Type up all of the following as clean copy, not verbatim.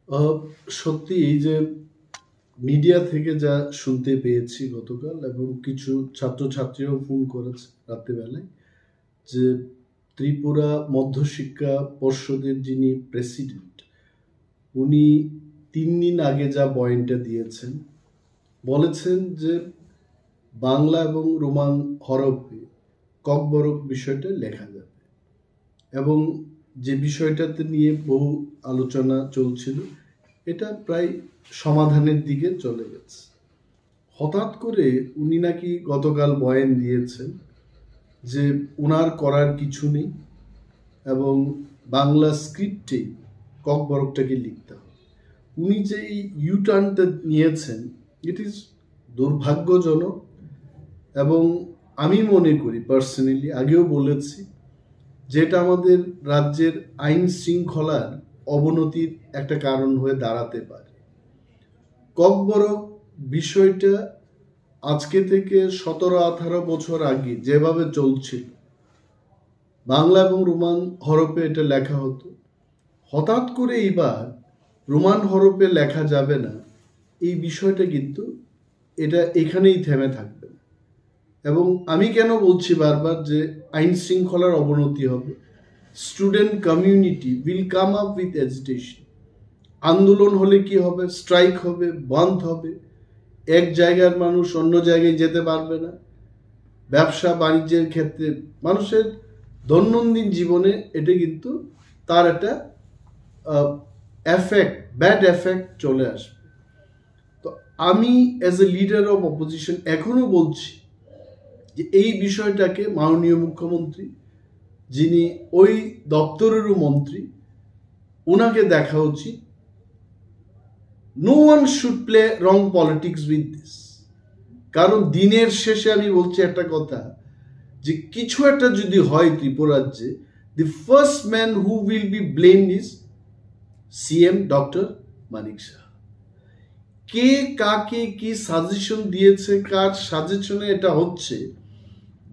আহ, সত্যি এই যে মিডিয়া থেকে যা শুনতে পেয়েছি গতকাল, এবং কিছু ছাত্রছাত্রীরাও ফোন করেছে রাত্রিবেলায়, যে ত্রিপুরা মধ্যশিক্ষা পর্ষদের যিনি প্রেসিডেন্ট, উনি 3 দিন আগে যা বয়ানটা দিয়েছেন, বলেছেন যে বাংলা এবং রোমান হরফে ককবরক বিষয়টা লেখা যাবে, এবং যে বিষয়টাতে নিয়ে বহু আলোচনা চলছিল এটা প্রায় সমাধানের দিকে চলে গেছে। হঠাৎ করে উনি নাকি গতকাল বয়ান দিয়েছেন যে ওনার করার কিছু নেই, এবং বাংলা স্ক্রিপ্টে ককবরকটাকে লিখতে হবে। উনি যে এই ইউটার্নটা নিয়েছেন, ইট ইজ দুর্ভাগ্যজনক, এবং আমি মনে করি পার্সোনালি, আগেও বলেছি, যেটা আমাদের রাজ্যের আইন শৃঙ্খলার অবনতির একটা কারণ হয়ে দাঁড়াতে পারে। ককবরক বিষয়টা আজকে থেকে 17-18 বছর আগে যেভাবে চলছিল, বাংলা এবং রোমান হরফে এটা লেখা হতো, হঠাৎ করে এইবার রোমান হরফে লেখা যাবে না, এই বিষয়টা কিন্তু এটা এখানেই থেমে থাকবে না। এবং আমি কেন বলছি বারবার যে আইন শৃঙ্খলার অবনতি হবে, student community will come up with agitation. আন্দোলন হলে কি হবে? স্ট্রাইক হবে, বন্ধ হবে, এক জায়গার মানুষ অন্য জায়গায় যেতে পারবে না, ব্যবসা বাণিজ্যের ক্ষেত্রে, মানুষের দৈনন্দিন জীবনে এটা কিন্তু তার একটা এফেক্ট, ব্যাড এফেক্ট চলে আসবে। তো আমি as a leader of opposition এখনো বলছি যে এই বিষয়টাকে মাননীয় মুখ্যমন্ত্রী, যিনি ওই দপ্তরেরও মন্ত্রী, ওনাকে দেখা উচিত। No one should play wrong politics with this. কারণ দিনের শেষে আমি বলছি একটা কথা, যে কিছু একটা যদি হয় ত্রিপুরাজ্যে, the first man who will be blamed is CM doctor Manik Saha. কে কাকে কি সাজেশন দিয়েছে, কার সাজেশনে এটা হচ্ছে,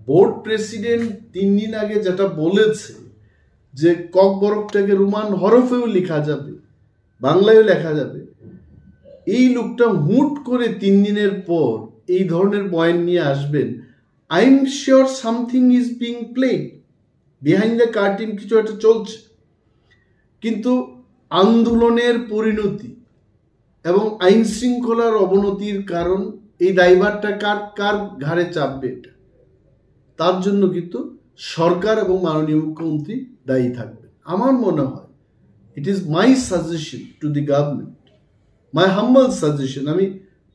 বোর্ড প্রেসিডেন্ট 3 দিন আগে যেটা বলেছে যে ককবরকটাকে রোমান হরফেও লেখা যাবে, বাংলায়ও লেখা যাবে, এই লোকটা হুট করে 3 দিনের পর এই ধরনের বয়ান নিয়ে আসবেন। I am sure something is being played behind the curtain, কিছু একটা চলছে। কিন্তু আন্দোলনের পরিণতি এবং আইন শৃঙ্খলার অবনতির কারণ, এই দায়ভারটা কার কার ঘাড়ে চাপবে, এটা তার জন্য কিন্তু সরকার এবং মাননীয় মুখ্যমন্ত্রী দায়ী থাকবে। আমার মনে হয় it is my suggestion to the government, my humble suggestion. আমি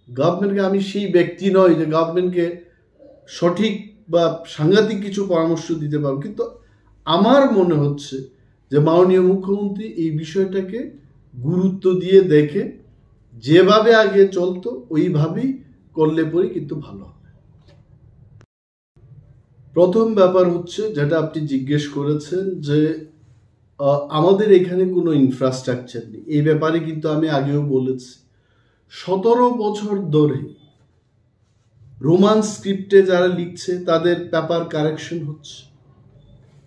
গভর্নমেন্টকে, আমি সেই ব্যক্তি নই যে গভর্নমেন্টকে সঠিক বা সাংঘাতিক কিছু পরামর্শ দিতে পারবো, কিন্তু আমার মনে হচ্ছে যে মাননীয় মুখ্যমন্ত্রী এই বিষয়টাকে গুরুত্ব দিয়ে দেখে যেভাবে আগে চলতো ওইভাবেই করলে পরে কিন্তু ভালো হবে। প্রথম ব্যাপার হচ্ছে যেটা আপনি জিজ্ঞেস করেছেন, যে আমাদের এখানে কোনো ইনফ্রাস্ট্রাকচার নেই। এই ব্যাপারে কিন্তু আমি আগেও বলেছি, 17 বছর ধরে রোমান স্ক্রিপ্টে যারা লিখছে তাদের পেপার কারেকশন হচ্ছে।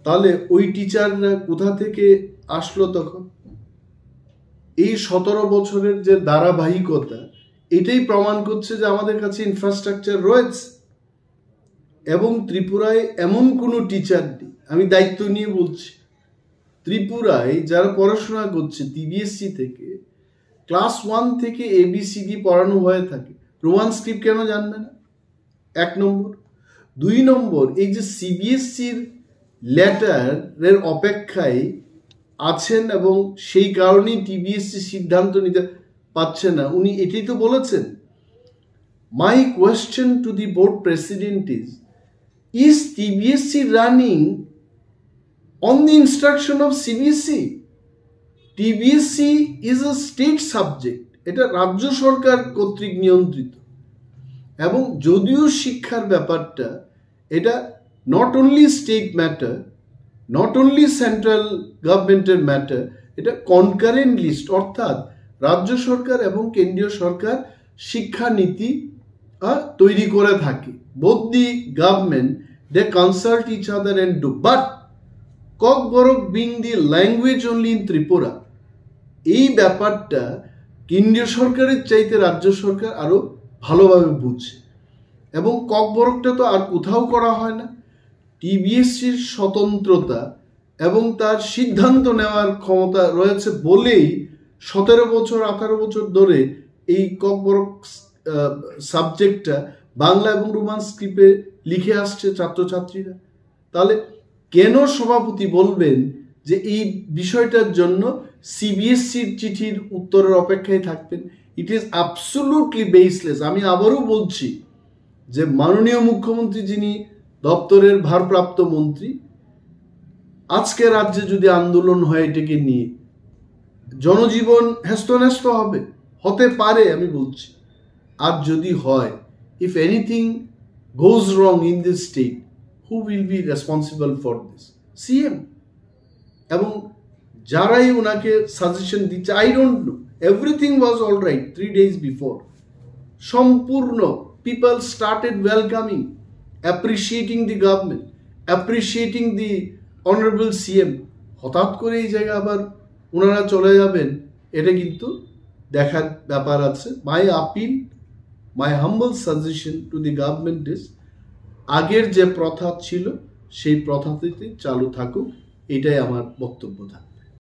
তাহলে ওই টিচাররা কোথা থেকে আসলো তখন? এই 17 বছরের যে ধারাবাহিকতা, এটাই প্রমাণ করছে যে আমাদের কাছে ইনফ্রাস্ট্রাকচার রয়েছে। এবং ত্রিপুরায় এমন কোনো টিচার নেই, আমি দায়িত্ব নিয়ে বলছি, ত্রিপুরায় যারা পড়াশোনা করছে সিবিএসসি থেকে, ক্লাস 1 থেকে ABCD পড়ানো হয়ে থাকে, রোমান স্ক্রিপ্ট কেন জানবে না? 1 নম্বর। 2 নম্বর, এই যে সিবিএসসির লেটারের অপেক্ষায় আছেন এবং সেই কারণেই TBSC সিদ্ধান্ত নিতে পারছে না, উনি এটাই তো বলেছেন। My question to the board president is TBSC running on the instruction of CBSE? TBSC is a state subject, এটা রাজ্য সরকার কর্তৃক নিয়ন্ত্রিত। এবং যদিও শিক্ষার ব্যাপারটা এটা not only state matter, not only central গভর্নমেন্টের ম্যাটার, এটা কনকারেন্ট লিস্ট, অর্থাৎ রাজ্য সরকার এবং কেন্দ্রীয় সরকার শিক্ষানীতি তৈরি করে থাকে। Both the government, they consult each other and do. But Kokborok being the language only in Tripura, এই ব্যাপারটা কেন্দ্রীয় সরকারের চাইতে রাজ্য সরকার আরো ভালোভাবে বুঝছে, এবং ককবরকটা তো আর কোথাও করা হয় না। টিবিএসসির স্বতন্ত্রতা এবং তার সিদ্ধান্ত নেওয়ার ক্ষমতা রয়েছে বলেই 17 বছর 18 বছর ধরে এই ককবরক সাবজেক্টটা বাংলা এবং রোমান স্ক্রিপ্টে লিখে আসছে ছাত্রছাত্রীরা। তাহলে কেন সভাপতি বলবেন যে এই বিষয়টার জন্য সিবিএসসির চিঠির উত্তরের অপেক্ষায় থাকবেন? It is absolutely baseless. আমি আবারও বলছি যে মাননীয় মুখ্যমন্ত্রী, যিনি দপ্তরের ভারপ্রাপ্ত মন্ত্রী, আজকে রাজ্যে যদি আন্দোলন হয় এটাকে নিয়ে, জনজীবন হ্যাস্তন্যস্ত হবে, হতে পারে আমি বলছি। আর যদি হয়, if anything goes wrong in this state, who will be responsible for this? CM এবং যারাই ওনাকে সাজেশন দিচ্ছে। I don't know, everything was all right 3 days before. সম্পূর্ণ people started welcoming, appreciating the government, appreciating the honourable CM. হঠাৎ করে এই জায়গায় আবার ওনারা চলে যাবেন, এটা কিন্তু দেখার ব্যাপার আছে। My appeal, my humble suggestion to the government is, আগের যে প্রথা ছিল সেই প্রথাটিতে চালু থাকুক, এটাই আমার বক্তব্য থাকে।